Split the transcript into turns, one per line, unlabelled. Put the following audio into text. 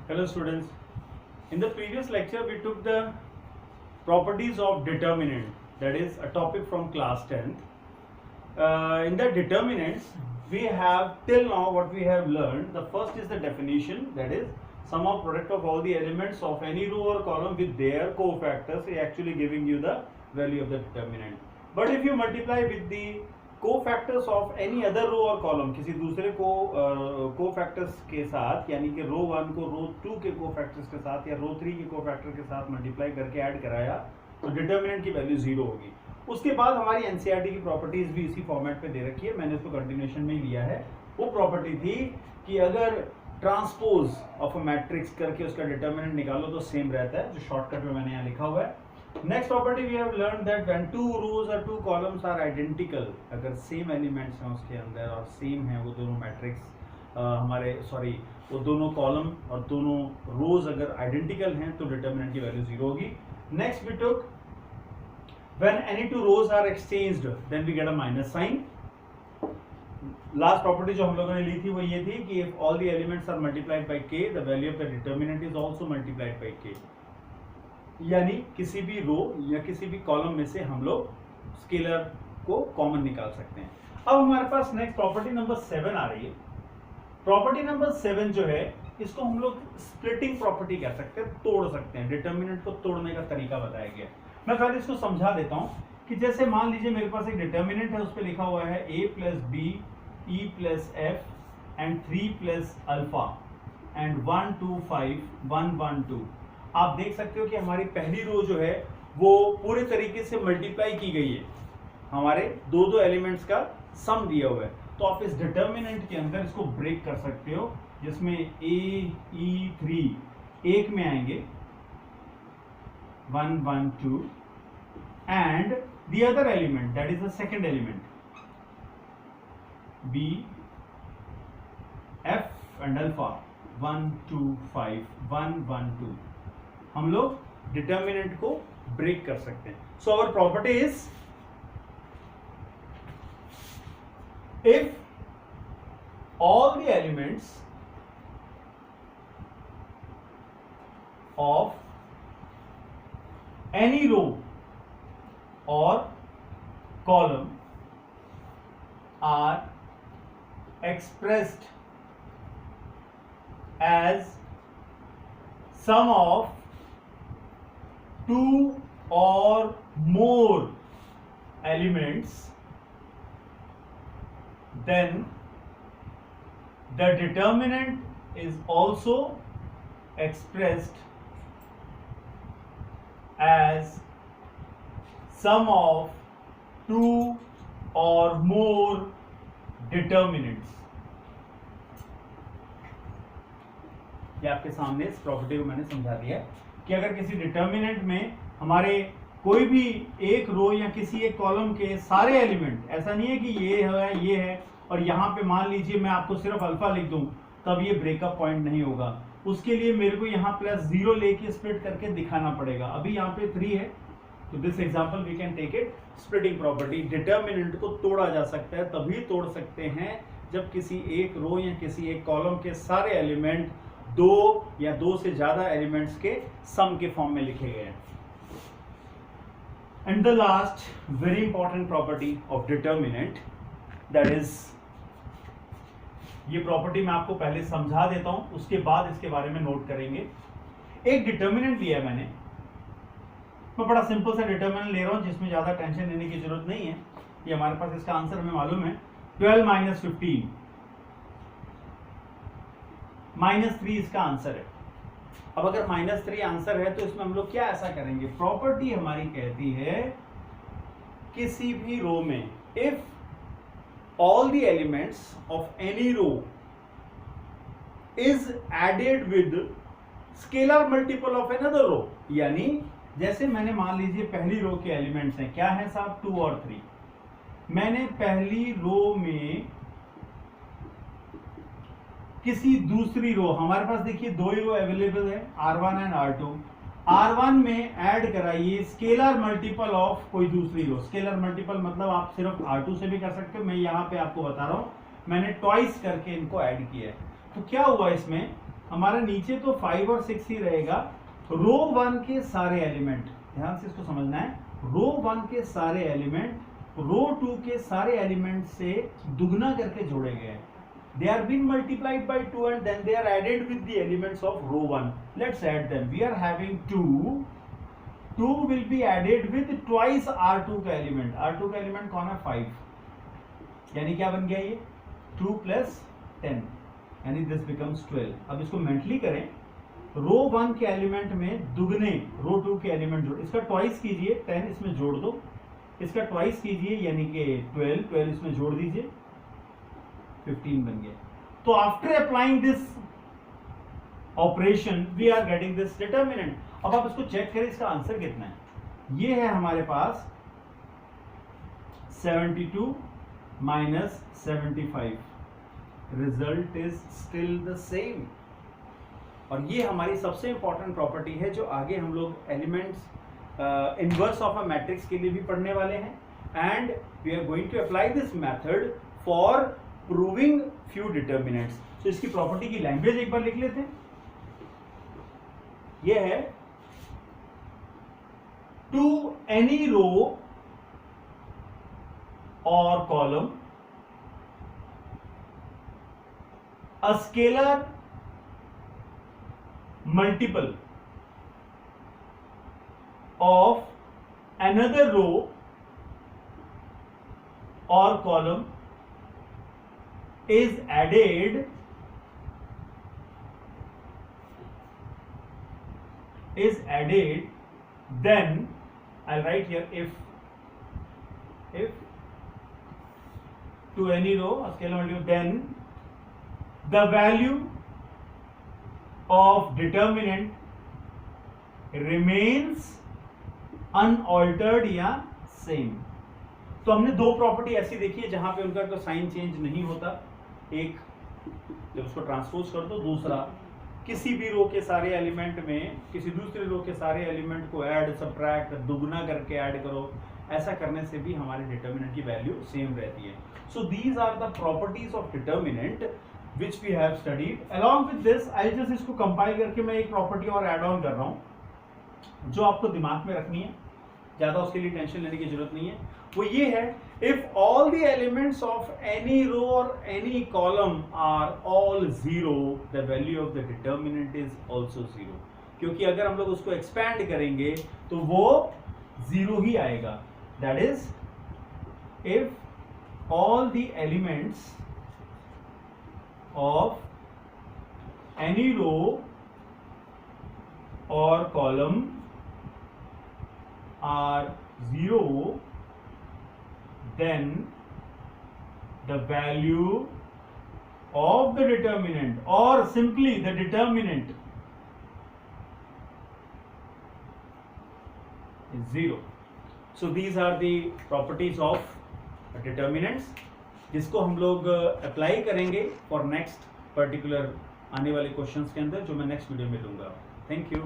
Hello students. In the previous lecture we took the properties of determinant, that is a topic from class 10th. In the determinants we have till now what we have learned. The first is the definition, that is sum of product of all the elements of any row or column with their cofactors is actually giving you the value of the determinant. But if you multiply with the cofactors of any other row और column, किसी दूसरे को cofactors के साथ, यानी कि रो 1 को रो 2 के कोफैक्टर्स के साथ या रो 3 के कोफैक्टर के साथ मल्टीप्लाई करके ऐड कराया तो डिटर्मिनेंट की वैल्यू 0 होगी। उसके बाद हमारी एनसीईआरटी की प्रॉपर्टीज भी इसी फॉर्मेट पे दे रखी है, मैंने इसको कंटिन्यूएशन में ही लिया है। वो प्रॉपर्टी थी कि अगर ट्रांसपोज ऑफ अ मैट्रिक्स करके उसका डिटर्मिनेंट निकालो तो सेम रहता है, जो शॉर्टकट में मैंने यहाँ लिखा हुआ है। Next property we have learn that when two rows और टू कॉलम्स आर आइडेंटिकल, अगर सेम एलिमेंट्स हैं उसके अंदर और सेम है वो दोनों मैट्रिक्स वो दोनों कॉलम और दोनों रोज अगर आइडेंटिकल हैं तो डिटर्मिनेंट की वैल्यू 0 होगी। Next we took when any two rows are exchanged then we get a minus sign. Last property जो हम लोगों ने ली थी वो ये थी कि if all the elements are multiplied by k the value of the determinant is also multiplied by k, यानी किसी भी रो या किसी भी कॉलम में से हम लोग स्केलर को कॉमन निकाल सकते हैं। अब हमारे पास नेक्स्ट प्रॉपर्टी नंबर 7 आ रही है। प्रॉपर्टी नंबर 7 जो है इसको हम लोग स्प्लिटिंग प्रॉपर्टी कह सकते हैं, तोड़ सकते हैं। डिटर्मिनेंट को तोड़ने का तरीका बताया गया। मैं पहले इसको समझा देता हूं कि जैसे मान लीजिए मेरे पास एक डिटर्मिनेंट है, उस पर लिखा हुआ है a plus B e plus F and 3 plus alpha and 1 2 5 1 1 2। आप देख सकते हो कि हमारी पहली रो जो है वो पूरे तरीके से मल्टीप्लाई की गई है, हमारे दो एलिमेंट्स का सम दिया हुआ है। तो आप इस डिटर्मिनेंट के अंदर इसको ब्रेक कर सकते हो, जिसमें a e 3 एक में आएंगे 1 1 2 and the other element that is the second element b f and alpha 1 2 5 1 1 2। हम लोग डिटर्मिनेंट को ब्रेक कर सकते हैं। So our property is if all the elements of any row और column are expressed as sum of two or more elements, then the determinant is also expressed as sum of two or more determinants। ये आपके सामने इस property को मैंने समझा दिया है कि अगर किसी डिटर्मिनेंट में हमारे कोई भी एक रो या किसी एक कॉलम के सारे एलिमेंट, ऐसा नहीं है कि ये है और यहाँ पे मान लीजिए मैं आपको सिर्फ अल्फा लिख दूं तब ये ब्रेकअप पॉइंट नहीं होगा। उसके लिए मेरे को यहाँ प्लस 0 लेके स्प्लिट करके दिखाना पड़ेगा। अभी यहाँ पे 3 है, तो this example we can take it splitting property. Determinant को तोड़ा जा सकता है, तभी तोड़ सकते हैं जब किसी एक रो या किसी एक कॉलम के सारे एलिमेंट दो या दो से ज्यादा एलिमेंट्स के सम के फॉर्म में लिखे गए हैं। And the last very important property of determinant, that is, ये प्रॉपर्टी मैं आपको पहले समझा देता हूं, उसके बाद इसके बारे में नोट करेंगे। एक डिटर्मिनेंट लिया है मैंने, मैं बड़ा सिंपल सा डिटर्मिनेंट ले रहा हूं जिसमें ज्यादा टेंशन लेने की जरूरत नहीं है। ये हमारे पास इसका आंसर हमें मालूम है, 12 माइनस 15 -3 इसका आंसर है। अब अगर -3 आंसर है तो इसमें हम लोग क्या ऐसा करेंगे, प्रॉपर्टी हमारी कहती है किसी भी रो में if all the elements of any row is added with scalar multiple of another row, यानी जैसे मैंने मान लीजिए पहली रो के एलिमेंट्स हैं, क्या है साहब, 2 और 3। मैंने पहली रो में किसी दूसरी रो, हमारे पास देखिए 2 ही रो अवेलेबल है, R1 एंड R2। R1 में ऐड कराइए स्केलर मल्टीपल ऑफ कोई दूसरी रो। स्केलर मल्टीपल मतलब आप सिर्फ R2 से भी कर सकते हो, मैं यहाँ पे आपको बता रहा हूँ, मैंने ट्वाइस करके इनको ऐड किया है। तो क्या हुआ इसमें हमारा नीचे तो 5 और 6 ही रहेगा। रो 1 के सारे एलिमेंट, ध्यान से इसको समझना है, रो 1 के सारे एलिमेंट रो 2 के सारे एलिमेंट से दुगना करके जोड़े गए। They are being multiplied by 2 and then they are added with the elements of row 1. Let's add them. We are having 2. 2 will be added with twice R2 का एलिमेंट। R2 का element कौन है? 5। यानी क्या बन गया ये? 2 plus 10, यानी दिस becomes 12। अब इसको मेंटली करें, रो 1 के एलिमेंट में दुगने रो 2 के एलिमेंट जोड़, इसका ट्वाइस कीजिए, 10 इसमें जोड़ दो, इसका ट्वाइस कीजिए यानी कि 12 इसमें जोड़ दीजिए, 15 बन गया। तो after applying this operation we are getting this determinant. अब आप इसको चेक करें, इसका आंसर कितना है। ये है हमारे पास 72 minus 75, result is still the same. और ये हमारी सबसे इंपॉर्टेंट प्रॉपर्टी है जो आगे हम लोग elements inverse of a matrix के लिए भी पढ़ने वाले हैं। And we are going to apply this method for proving few determinants. तो इसकी प्रॉपर्टी की लैंग्वेज एक बार लिख लेते हैं। यह है टू एनी रो और column a scalar multiple of another row or column is added then I'll write here if to any row or scalar multiple, then the value of determinant remains unaltered या same. तो हमने दो property ऐसी देखी है जहां पे उनका कोई साइन चेंज नहीं होता। एक जब उसको ट्रांसपोज कर दो, दूसरा किसी भी रो के सारे एलिमेंट में किसी दूसरे रो के सारे एलिमेंट को ऐड सब्ट्रैक्ट दुगना करके ऐड करो। ऐसा करने से भी हमारे डिटर्मिनेंट की वैल्यू सेम रहती है। So these are the properties of determinant which we have studied. Along with this I just इसको कंपाइल करके मैं एक प्रॉपर्टी और ऐड ऑन कर रहा हूं जो आपको दिमाग में रखनी है, ज्यादा उसके लिए टेंशन लेने की जरूरत नहीं है। वो ये है, if all the elements of any row और any column are all zero, the value of the determinant is also zero. क्योंकि अगर हम लोग उसको एक्सपैंड करेंगे तो वो जीरो ही आएगा। That is if all the elements of any row और column are 0, then the value of the determinant or simply the determinant is 0. So these are the properties of determinants जिसको हम लोग apply करेंगे for next particular आने वाले questions के अंदर जो मैं नेक्स्ट वीडियो में दूंगा। Thank you.